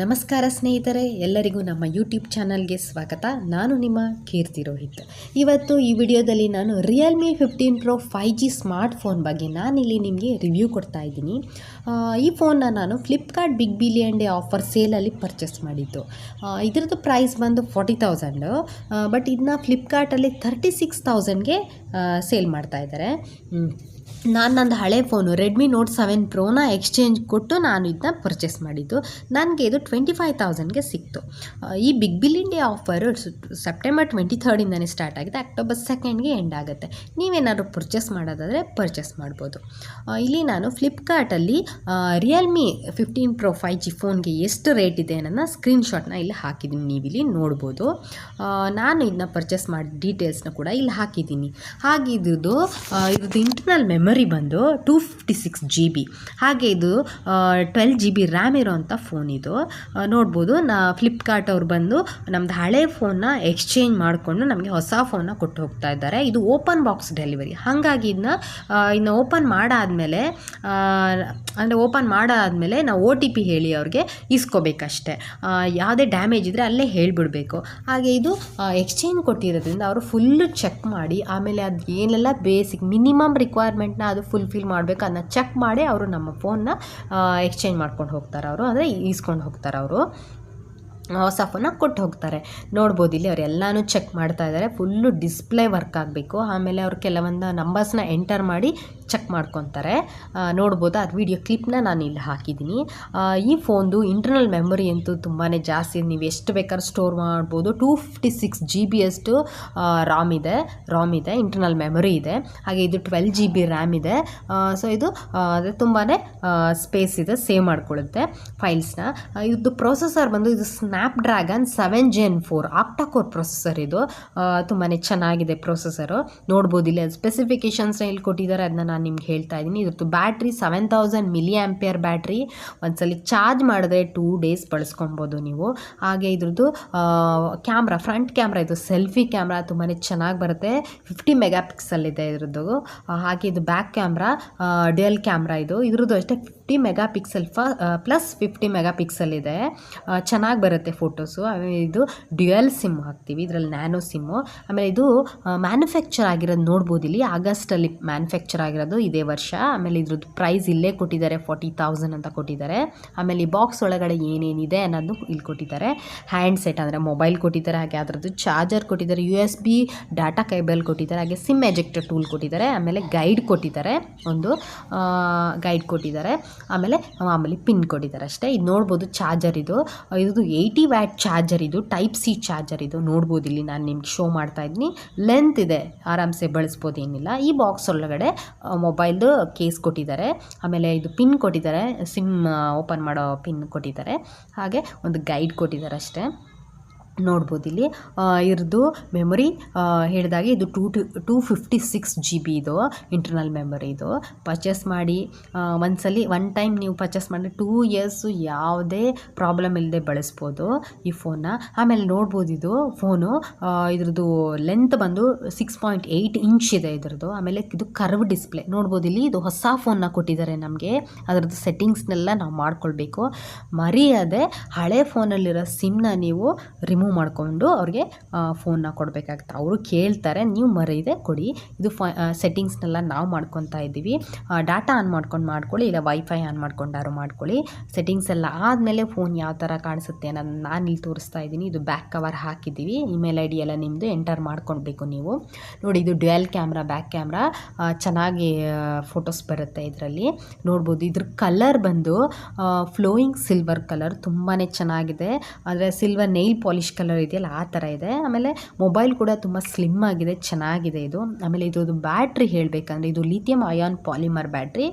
ನಮಸ್ಕಾರ ಸ್ನೇಹಿತರೆ, ಎಲ್ಲರಿಗೂ ನಮ್ಮ ಯೂಟ್ಯೂಬ್ ಚಾನಲ್ಗೆ ಸ್ವಾಗತ. ನಾನು ನಿಮ್ಮ ಕೀರ್ತಿ ರೋಹಿತ್. ಇವತ್ತು ಈ ವಿಡಿಯೋದಲ್ಲಿ ನಾನು ರಿಯಲ್ಮಿ 15 Pro 5G ಸ್ಮಾರ್ಟ್ಫೋನ್ ಬಗ್ಗೆ ನಾನಿಲ್ಲಿ ನಿಮಗೆ ರಿವ್ಯೂ ಕೊಡ್ತಾ ಇದ್ದೀನಿ. ಈ ಫೋನ್ನ ನಾನು Flipkart big billion day offer ಸೇಲಲ್ಲಿ purchase ಮಾಡಿದ್ದು. ಇದರದ್ದು ಪ್ರೈಸ್ ಬಂದು 40,000, ಬಟ್ ಇದನ್ನ ಫ್ಲಿಪ್ಕಾರ್ಟಲ್ಲಿ 36,000ಗೆ ಸೇಲ್ ಮಾಡ್ತಾ ಇದ್ದಾರೆ. ನಂದು ಹಳೆ ಫೋನು ರೆಡ್ಮಿ ನೋಟ್ 7 ಪ್ರೋನ ಎಕ್ಸ್ಚೇಂಜ್ ಕೊಟ್ಟು ನಾನು ಇದನ್ನ ಪರ್ಚೇಸ್ ಮಾಡಿದ್ದು. ನನಗೆ ಇದು 25,000ಗೆ ಸಿಕ್ತು. ಈ big billion day offer September 23ರಿಂದನೇ start ಆಗಿದೆ, ಅಕ್ಟೋಬರ್ 2ಗೆ ಎಂಡ್ ಆಗುತ್ತೆ. ನೀವೇನಾದ್ರು ಪರ್ಚೇಸ್ ಮಾಡೋದಾದರೆ ಪರ್ಚೇಸ್ ಮಾಡ್ಬೋದು. ಇಲ್ಲಿ ನಾನು ಫ್ಲಿಪ್ಕಾರ್ಟಲ್ಲಿ ರಿಯಲ್ಮಿ 15 Pro 5G ಫೋನ್ಗೆ ಎಷ್ಟು ರೇಟ್ ಇದೆ ಅನ್ನೋದನ್ನ ಸ್ಕ್ರೀನ್ಶಾಟ್ನ ಇಲ್ಲಿ ಹಾಕಿದ್ದೀನಿ, ನೀವಿಲ್ಲಿ ನೋಡ್ಬೋದು. ನಾನು ಇದನ್ನ ಪರ್ಚೇಸ್ ಮಾಡಿದ ಡೀಟೇಲ್ಸ್ನ ಕೂಡ ಇಲ್ಲಿ ಹಾಕಿದ್ದೀನಿ. ಹಾಗೆ ಇದ್ರದ್ದು ಇಂಟರ್ನಲ್ ಮೆಮೊರಿ ಬಂದು 256 GB, ಹಾಗೆ ಇದು 12 GB ರ್ಯಾಮ್ ಇರೋವಂಥ ಫೋನ್. ಇದು ನೋಡ್ಬೋದು. ಫ್ಲಿಪ್ಕಾರ್ಟ್ ಅವ್ರು ಬಂದು ನಮ್ಮದು ಹಳೆ ಫೋನ್ನ ಎಕ್ಸ್ಚೇಂಜ್ ಮಾಡಿಕೊಂಡು ನಮಗೆ ಹೊಸ ಫೋನ್ನ ಕೊಟ್ಟು ಹೋಗ್ತಾ ಇದ್ದಾರೆ. ಇದು ಓಪನ್ ಬಾಕ್ಸ್ ಡೆಲಿವರಿ. ಹಾಗಾಗಿ ಇನ್ನು ಓಪನ್ ಮಾಡಾದಮೇಲೆ ನಾವು OTP ಹೇಳಿ ಅವ್ರಿಗೆ ಇಸ್ಕೋಬೇಕಷ್ಟೆ. ಯಾವುದೇ ಡ್ಯಾಮೇಜ್ ಇದ್ದರೆ ಅಲ್ಲೇ ಹೇಳಿಬಿಡಬೇಕು. ಹಾಗೆ ಇದು ಎಕ್ಸ್ಚೇಂಜ್ ಕೊಟ್ಟಿರೋದ್ರಿಂದ ಅವರು ಫುಲ್ಲು ಚೆಕ್ ಮಾಡಿ, ಆಮೇಲೆ ಅದು ಏನೆಲ್ಲ ಬೇಸಿಕ್ ಮಿನಿಮಮ್ ರಿಕ್ವೈರ್ಮೆಂಟ್ನ ಅದು ಫುಲ್ಫಿಲ್ ಮಾಡಬೇಕು ಅದನ್ನ ಚೆಕ್ ಮಾಡಿ ಅವರು ನಮ್ಮ ಫೋನ್ನ ಎಕ್ಸ್ಚೇಂಜ್ ಮಾಡ್ಕೊಂಡು ಹೋಗ್ತಾರೆ. ಅವರು ಅಂದರೆ ಈಸ್ಕೊಂಡು ಹೋಗ್ತಾರೆ. ಅವರು ಹೊಸ ಫೋನ್ನ ಕೊಟ್ಟು ಹೋಗ್ತಾರೆ. ನೋಡ್ಬೋದು ಇಲ್ಲಿ ಅವರೆಲ್ಲನೂ ಚೆಕ್ ಮಾಡ್ತಾ ಇದ್ದಾರೆ. ಫುಲ್ಲು ಡಿಸ್ಪ್ಲೇ ವರ್ಕ್ ಆಗಬೇಕು. ಆಮೇಲೆ ಅವರು ಕೆಲವೊಂದು ನಂಬರ್ಸ್ನ ಎಂಟರ್ ಮಾಡಿ ಚೆಕ್ ಮಾಡ್ಕೊತಾರೆ. ನೋಡ್ಬೋದು. ಅದು ವಿಡಿಯೋ ಕ್ಲಿಪ್ನ ನಾನು ಇಲ್ಲಿ ಹಾಕಿದ್ದೀನಿ. ಈ ಫೋನ್ದು ಇಂಟರ್ನಲ್ ಮೆಮೊರಿ ಅಂತೂ ತುಂಬಾ ಜಾಸ್ತಿ. ನೀವು ಎಷ್ಟು ಬೇಕಾದ್ರೂ ಸ್ಟೋರ್ ಮಾಡ್ಬೋದು. 256 GB ಅಷ್ಟು ರಾಮ್ ಇದೆ, ಇಂಟರ್ನಲ್ ಮೆಮೊರಿ ಇದೆ. ಹಾಗೆ ಇದು 12 GB ರ್ಯಾಮ್ ಇದೆ. ಸೊ ಇದು ತುಂಬಾ ಸ್ಪೇಸ್ ಇದೆ, ಸೇವ್ ಮಾಡ್ಕೊಳ್ಳುತ್ತೆ ಫೈಲ್ಸ್ನ. ಇದು ಪ್ರೊಸೆಸರ್ ಬಂದು ಇದು ಸ್ನ್ಯಾಪ್ಡ್ರ್ಯಾಗನ್ 7 Gen 4 ಆಕ್ಟಾಕೋರ್ ಪ್ರೊಸೆಸರ್. ಇದು ತುಂಬಾ ಚೆನ್ನಾಗಿದೆ ಪ್ರೊಸೆಸರು. ನೋಡ್ಬೋದು ಇಲ್ಲಿ ಸ್ಪೆಸಿಫಿಕೇಷನ್ಸ್ನ ಇಲ್ಲಿ ಕೊಟ್ಟಿದ್ದಾರೆ, ಅದನ್ನ ನಾನು ನಿಮ್ಗೆ ಹೇಳ್ತಾ ಇದ್ದೀನಿ. ಇದ್ರದ್ದು ಬ್ಯಾಟ್ರಿ 7000 mAh ಬ್ಯಾಟ್ರಿ. ಒಂದ್ಸಲಿ ಚಾರ್ಜ್ ಮಾಡಿದ್ರೆ 2 days ಬಳಸ್ಕೊಬೋದು ನೀವು. ಹಾಗೆ ಇದ್ರದ್ದು ಕ್ಯಾಮ್ರಾ, ಫ್ರಂಟ್ ಕ್ಯಾಮ್ರಾ, ಇದು ಸೆಲ್ಫಿ ಕ್ಯಾಮ್ರಾ ತುಂಬಾ ಚೆನ್ನಾಗಿ ಬರುತ್ತೆ. 50 MP ಇದೆ ಇದ್ರದ್ದು. ಹಾಗೆ ಇದು ಬ್ಯಾಕ್ ಕ್ಯಾಮ್ರಾ ಡ್ಯುಯಲ್ ಕ್ಯಾಮ್ರಾ. ಇದ್ರದ್ದು ಅಷ್ಟೇ 50 MP ಪ್ಲಸ್ 50 MP ಇದೆ. ಚೆನ್ನಾಗಿ ಬರುತ್ತೆ ಫೋಟೋಸು. ಇದು ಡ್ಯುಯಲ್ ಸಿಮ್ ಹಾಕ್ತೀವಿ, ಇದರಲ್ಲಿ ನ್ಯಾನೋ ಸಿಮ್ಮು. ಆಮೇಲೆ ಇದು ಮ್ಯಾನುಫ್ಯಾಕ್ಚರ್ ಆಗಿರೋದು ನೋಡ್ಬೋದು ಇಲ್ಲಿ, ಆಗಸ್ಟಲ್ಲಿ ಮ್ಯಾನುಫ್ಯಾಕ್ಚರ್ ಆಗಿರೋದು ಇದೇ ವರ್ಷ. ಆಮೇಲೆ ಇದ್ರದ್ದು ಪ್ರೈಸ್ ಇಲ್ಲೇ ಕೊಟ್ಟಿದ್ದಾರೆ, 40,000 ಅಂತ ಕೊಟ್ಟಿದ್ದಾರೆ. ಆಮೇಲೆ ಈ ಬಾಕ್ಸ್ ಒಳಗಡೆ ಏನೇನಿದೆ ಅನ್ನೋದು ಇಲ್ಲಿ ಕೊಟ್ಟಿದ್ದಾರೆ. ಹ್ಯಾಂಡ್ ಸೆಟ್ ಅಂದರೆ ಮೊಬೈಲ್ ಕೊಟ್ಟಿದ್ದಾರೆ, ಹಾಗೆ ಅದರದ್ದು ಚಾರ್ಜರ್ ಕೊಟ್ಟಿದ್ದಾರೆ, USB ಡಾಟಾ ಕೇಬಲ್ ಕೊಟ್ಟಿದ್ದಾರೆ, ಹಾಗೆ ಸಿಮ್ ಎಜೆಕ್ಟರ್ ಟೂಲ್ ಕೊಟ್ಟಿದ್ದಾರೆ. ಆಮೇಲೆ ಗೈಡ್ ಕೊಟ್ಟಿದ್ದಾರೆ, ಗೈಡ್ ಕೊಟ್ಟಿದ್ದಾರೆ. ಆಮೇಲೆ ಮಾಮೂಲಿ ಪಿನ್ ಕೊಟ್ಟಿದ್ದಾರೆ ಅಷ್ಟೇ. ಇದು ನೋಡ್ಬೋದು ಚಾರ್ಜರ್. ಇದು 80 ವ್ಯಾಟ್ ಚಾರ್ಜರ್. ಇದು ಟೈಪ್ ಸಿ ಚಾರ್ಜರ್. ಇದು ನೋಡ್ಬೋದು ಇಲ್ಲಿ ನಾನು ನಿಮ್ಗೆ ಶೋ ಮಾಡ್ತಾ ಇದ್ದೀನಿ. ಲೆಂತ್ ಇದೆ, ಆರಾಮ್ಸೆ ಬಳಸ್ಬೋದು, ಏನಿಲ್ಲ. ಈ ಬಾಕ್ಸ್ ಒಳಗಡೆ ಮೊಬೈಲ್ದು ಕೇಸ್ ಕೊಟ್ಟಿದ್ದಾರೆ. ಆಮೇಲೆ ಇದು ಪಿನ್ ಕೊಟ್ಟಿದ್ದಾರೆ, ಸಿಮ್ ಓಪನ್ ಮಾಡೋ ಪಿನ್ ಕೊಟ್ಟಿದ್ದಾರೆ. ಹಾಗೆ ಒಂದು ಗೈಡ್ ಕೊಟ್ಟಿದ್ದಾರೆ ಅಷ್ಟೇ. ನೋಡ್ಬೋದು ಇಲ್ಲಿ ಇರ್ದು ಮೆಮೊರಿ ಹೇಳಿದಾಗೆ ಇದು 256 GB ಇದು ಇಂಟರ್ನಲ್ ಮೆಮೊರಿ. ಇದು ಪರ್ಚೇಸ್ ಮಾಡಿ ಒನ್ ಟೈಮ್ ನೀವು ಪರ್ಚೇಸ್ ಮಾಡಿ 2 years ಯಾವುದೇ ಪ್ರಾಬ್ಲಮ್ ಇಲ್ಲದೆ ಬಳಸ್ಬೋದು ಈ ಫೋನ್ನ. ಆಮೇಲೆ ನೋಡ್ಬೋದು ಇದು ಫೋನು ಇದ್ರದ್ದು ಲೆಂತ್ ಬಂದು 6.8 ಇಂಚ್ ಇದೆ ಇದ್ರದ್ದು. ಆಮೇಲೆ ಇದು ಕರ್ವ್ ಡಿಸ್ಪ್ಲೇ ನೋಡ್ಬೋದು ಇಲ್ಲಿ. ಇದು ಹೊಸ ಫೋನ್ನ ಕೊಟ್ಟಿದ್ದಾರೆ ನಮಗೆ. ಅದರದ್ದು ಸೆಟ್ಟಿಂಗ್ಸ್ನೆಲ್ಲ ನಾವು ಮಾಡ್ಕೊಳ್ಬೇಕು. ಮರೆಯದೆ ಹಳೆ ಫೋನಲ್ಲಿರೋ ಸಿಮ್ನ ನೀವು ರಿಮೂವ್ ಮಾಡಿಕೊಂಡು ಅವ್ರಿಗೆ ಫೋನ್ನ ಕೊಡಬೇಕಾಗುತ್ತೆ. ಅವರು ಕೇಳ್ತಾರೆ, ನೀವು ಮರೆಯದೆ ಕೊಡಿ. ಇದು ಸೆಟ್ಟಿಂಗ್ಸ್ನೆಲ್ಲ ನಾವು ಮಾಡ್ಕೊತಾ ಇದ್ದೀವಿ. ಡಾಟಾ ಆನ್ ಮಾಡ್ಕೊಳ್ಳಿ, ಇಲ್ಲ ವೈಫೈ ಆನ್ ಮಾಡ್ಕೊಳ್ಳಿ. ಸೆಟ್ಟಿಂಗ್ಸ್ ಎಲ್ಲ ಆದಮೇಲೆ ಫೋನ್ ಯಾವ ಥರ ಕಾಣಿಸುತ್ತೆ ಅನ್ನೋದು ನಾನು ಇಲ್ಲಿ ತೋರಿಸ್ತಾ ಇದ್ದೀನಿ. ಇದು ಬ್ಯಾಕ್ ಕವರ್ ಹಾಕಿದ್ದೀವಿ. ಇಮೇಲ್ ID ಎಲ್ಲ ನಿಮ್ಮದು ಎಂಟರ್ ಮಾಡ್ಕೊಳ್ಬೇಕು ನೀವು. ನೋಡಿ, ಇದು ಡ್ಯುಯಲ್ ಕ್ಯಾಮ್ರಾ, ಬ್ಯಾಕ್ ಕ್ಯಾಮ್ರಾ, ಚೆನ್ನಾಗಿ ಫೋಟೋಸ್ ಬರುತ್ತೆ ಇದರಲ್ಲಿ. ನೋಡ್ಬೋದು ಇದ್ರ ಕಲರ್ ಬಂದು ಫ್ಲೋಯಿಂಗ್ ಸಿಲ್ವರ್ ಕಲರ್, ತುಂಬಾ ಚೆನ್ನಾಗಿದೆ. ಅಂದರೆ ಸಿಲ್ವರ್ ನೈಲ್ ಪಾಲಿಶ್ ಕಲರ್ ಇದೆಯಲ್ಲ ಆ ಥರ ಇದೆ. ಆಮೇಲೆ ಮೊಬೈಲ್ ಕೂಡ ತುಂಬ ಸ್ಲಿಮ್ ಆಗಿದೆ, ಚೆನ್ನಾಗಿದೆ ಇದು. ಆಮೇಲೆ ಇದ್ರದ್ದು ಬ್ಯಾಟ್ರಿ ಹೇಳಬೇಕಂದ್ರೆ ಇದು ಲಿಥಿಯಂ ಅಯಾನ್ ಪಾಲಿಮರ್ ಬ್ಯಾಟ್ರಿ.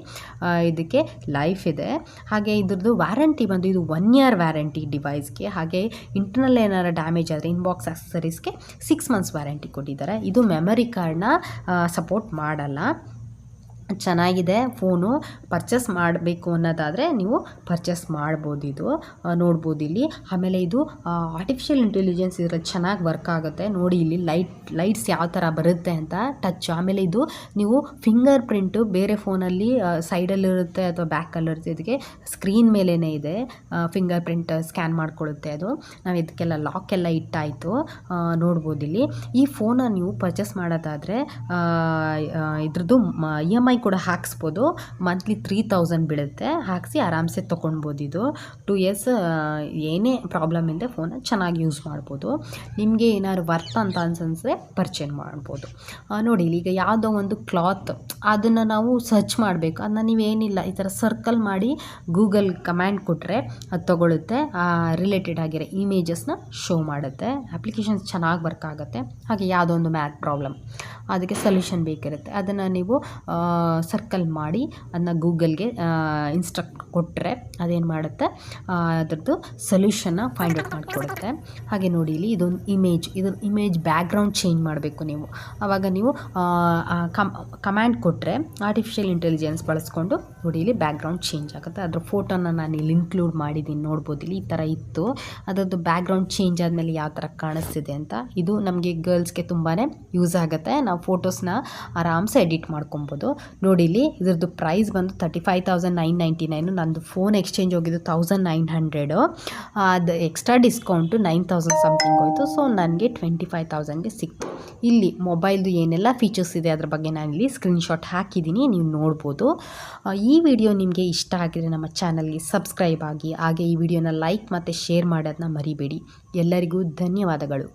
ಇದಕ್ಕೆ ಲೈಫ್ ಇದೆ. ಹಾಗೆ ಇದ್ರದ್ದು ವ್ಯಾರಂಟಿ ಬಂದು ಇದು 1 year ವ್ಯಾರಂಟಿ ಡಿವೈಸ್ಗೆ. ಹಾಗೆ ಇಂಟರ್ನಲ್ ಏನಾರು ಡ್ಯಾಮೇಜ್ ಆದರೆ ಇನ್ಬಾಕ್ಸ್ ಆಕ್ಸಸರೀಸ್ಗೆ 6 months ವ್ಯಾರಂಟಿ ಕೊಟ್ಟಿದ್ದಾರೆ. ಇದು ಮೆಮರಿ ಕಾರ್ಡ್ನ ಸಪೋರ್ಟ್ ಮಾಡಲ್ಲ. ಚೆನ್ನಾಗಿದೆ ಫೋನು. ಪರ್ಚೇಸ್ ಮಾಡಬೇಕು ಅನ್ನೋದಾದರೆ ನೀವು ಪರ್ಚೇಸ್ ಮಾಡ್ಬೋದು. ಇದು ನೋಡ್ಬೋದು ಇಲ್ಲಿ. ಆಮೇಲೆ ಇದು ಆರ್ಟಿಫಿಷಿಯಲ್ ಇಂಟೆಲಿಜೆನ್ಸ್ ಇದರಲ್ಲಿ ಚೆನ್ನಾಗಿ ವರ್ಕ್ ಆಗುತ್ತೆ ನೋಡಿ. ಇಲ್ಲಿ ಲೈಟ್ಸ್ ಯಾವ ಥರ ಬರುತ್ತೆ ಅಂತ ಟಚ್. ಆಮೇಲೆ ಇದು ನೀವು ಫಿಂಗರ್ ಪ್ರಿಂಟು ಬೇರೆ ಫೋನಲ್ಲಿ ಸೈಡಲ್ಲಿರುತ್ತೆ ಅಥವಾ ಬ್ಯಾಕಲ್ಲಿರುತ್ತೆ, ಇದಕ್ಕೆ ಸ್ಕ್ರೀನ್ ಮೇಲೇ ಇದೆ ಫಿಂಗರ್ ಪ್ರಿಂಟ್ ಸ್ಕ್ಯಾನ್ ಮಾಡ್ಕೊಳ್ಳುತ್ತೆ ಅದು. ನಾವು ಇದಕ್ಕೆಲ್ಲ ಲಾಕ್ ಎಲ್ಲ ಇಟ್ಟಾಯಿತು ನೋಡ್ಬೋದು ಇಲ್ಲಿ. ಈ ಫೋನ ನೀವು ಪರ್ಚೇಸ್ ಮಾಡೋದಾದರೆ ಇದ್ರದ್ದು EMI ಕೂಡ ಹಾಕ್ಸ್ಬೋದು. ಮಂತ್ಲಿ 3000 ಬೀಳುತ್ತೆ. ಹಾಕಿಸಿ ಆರಾಮ್ಸೆ ತೊಗೊಳ್ಬೋದು. ಇದು 2 years ಏನೇ ಪ್ರಾಬ್ಲಮ್ ಇಲ್ಲದೆ ಫೋನ ಚೆನ್ನಾಗಿ ಯೂಸ್ ಮಾಡ್ಬೋದು. ನಿಮಗೆ ಏನಾದ್ರು ವರ್ತ್ ಅಂತ ಅನ್ಸಿದ್ರೆ ಪರ್ಚೇಸ್ ಮಾಡ್ಬೋದು. ನೋಡಿ ಈಗ ಯಾವುದೋ ಒಂದು ಕ್ಲಾತ್ ಅದನ್ನು ನಾವು ಸರ್ಚ್ ಮಾಡಬೇಕು. ಅದನ್ನ ನೀವೇನಿಲ್ಲ ಈ ಥರ ಸರ್ಕಲ್ ಮಾಡಿ ಗೂಗಲ್ ಕಮ್ಯಾಂಡ್ ಕೊಟ್ಟರೆ ಅದು ತೊಗೊಳುತ್ತೆ. ರಿಲೇಟೆಡ್ ಆಗಿರೋ ಇಮೇಜಸ್ನ ಶೋ ಮಾಡುತ್ತೆ. ಅಪ್ಲಿಕೇಶನ್ಸ್ ಚೆನ್ನಾಗಿ ವರ್ಕ್ ಆಗುತ್ತೆ. ಹಾಗೆ ಯಾವುದೋ ಒಂದು ಮ್ಯಾಥ್ ಪ್ರಾಬ್ಲಮ್ ಅದಕ್ಕೆ ಸೊಲ್ಯೂಷನ್ ಬೇಕಿರುತ್ತೆ, ಅದನ್ನು ನೀವು ಸರ್ಕಲ್ ಮಾಡಿ ಅದನ್ನ ಗೂಗಲ್ಗೆ ಇನ್ಸ್ಟ್ರಕ್ಟ್ ಕೊಟ್ಟರೆ ಅದೇನು ಮಾಡುತ್ತೆ, ಅದರದ್ದು ಸೊಲ್ಯೂಷನ್ನ ಫೈಂಡ್ ಔಟ್ ಮಾಡಿಕೊಡುತ್ತೆ. ಹಾಗೆ ನೋಡಿ ಇಲ್ಲಿ ಇದೊಂದು ಇದ್ರ ಇಮೇಜ್ ಬ್ಯಾಕ್ಗ್ರೌಂಡ್ ಚೇಂಜ್ ಮಾಡಬೇಕು ನೀವು. ಆವಾಗ ನೀವು ಕಮ್ಯಾಂಡ್ ಕೊಟ್ಟರೆ ಆರ್ಟಿಫಿಷಿಯಲ್ ಇಂಟೆಲಿಜೆನ್ಸ್ ಬಳಸ್ಕೊಂಡು ನೋಡಿ ಇಲ್ಲಿ ಬ್ಯಾಕ್ಗ್ರೌಂಡ್ ಚೇಂಜ್ ಆಗುತ್ತೆ. ಅದರ ಫೋಟೋನ ನಾನು ಇಲ್ಲಿ ಇನ್ಕ್ಲೂಡ್ ಮಾಡಿದ್ದೀನಿ ನೋಡ್ಬೋದು. ಇಲ್ಲಿ ಈ ಥರ ಇತ್ತು. ಅದರದ್ದು ಬ್ಯಾಕ್ಗ್ರೌಂಡ್ ಚೇಂಜ್ ಆದಮೇಲೆ ಯಾವ ಥರ ಕಾಣಿಸ್ತಿದೆ ಅಂತ. ಇದು ನಮಗೆ ಗರ್ಲ್ಸ್ಗೆ ತುಂಬಾ ಯೂಸ್ ಆಗುತ್ತೆ. ನಾವು ಫೋಟೋಸ್ನ ಆರಾಮ್ಸೆ ಎಡಿಟ್ ಮಾಡ್ಕೊಬೋದು. ನೋಡಿ ಇಲ್ಲಿ ಇದ್ರದ್ದು ಪ್ರೈಸ್ ಬಂದು 35,999. ನಂದು ಫೋನ್ ಎಕ್ಸ್ಚೇಂಜ್ ಹೋಗಿದ್ದು 1900. ಅದು ಎಕ್ಸ್ಟ್ರಾ ಡಿಸ್ಕೌಂಟು 9000 ಸಮಥಿಂಗ್ ಹೋಯಿತು. ಸೊ ನನಗೆ 25,000ಗೆ ಸಿಕ್ತು. ಇಲ್ಲಿ ಮೊಬೈಲ್ದು ಏನೆಲ್ಲ ಫೀಚರ್ಸ್ ಇದೆ ಅದ್ರ ಬಗ್ಗೆ ನಾನು ಇಲ್ಲಿ ಸ್ಕ್ರೀನ್ಶಾಟ್ ಹಾಕಿದ್ದೀನಿ, ನೀವು ನೋಡ್ಬೋದು. ಈ ವಿಡಿಯೋ ನಿಮಗೆ ಇಷ್ಟ ಆಗಿದ್ರೆ ನಮ್ಮ ಚಾನಲ್ಗೆ ಸಬ್ಸ್ಕ್ರೈಬ್ ಆಗಿ, ಹಾಗೆ ಈ ವಿಡಿಯೋನ ಲೈಕ್ ಮತ್ತು ಶೇರ್ ಮಾಡೋದನ್ನ ಮರಿಬೇಡಿ. ಎಲ್ಲರಿಗೂ ಧನ್ಯವಾದಗಳು.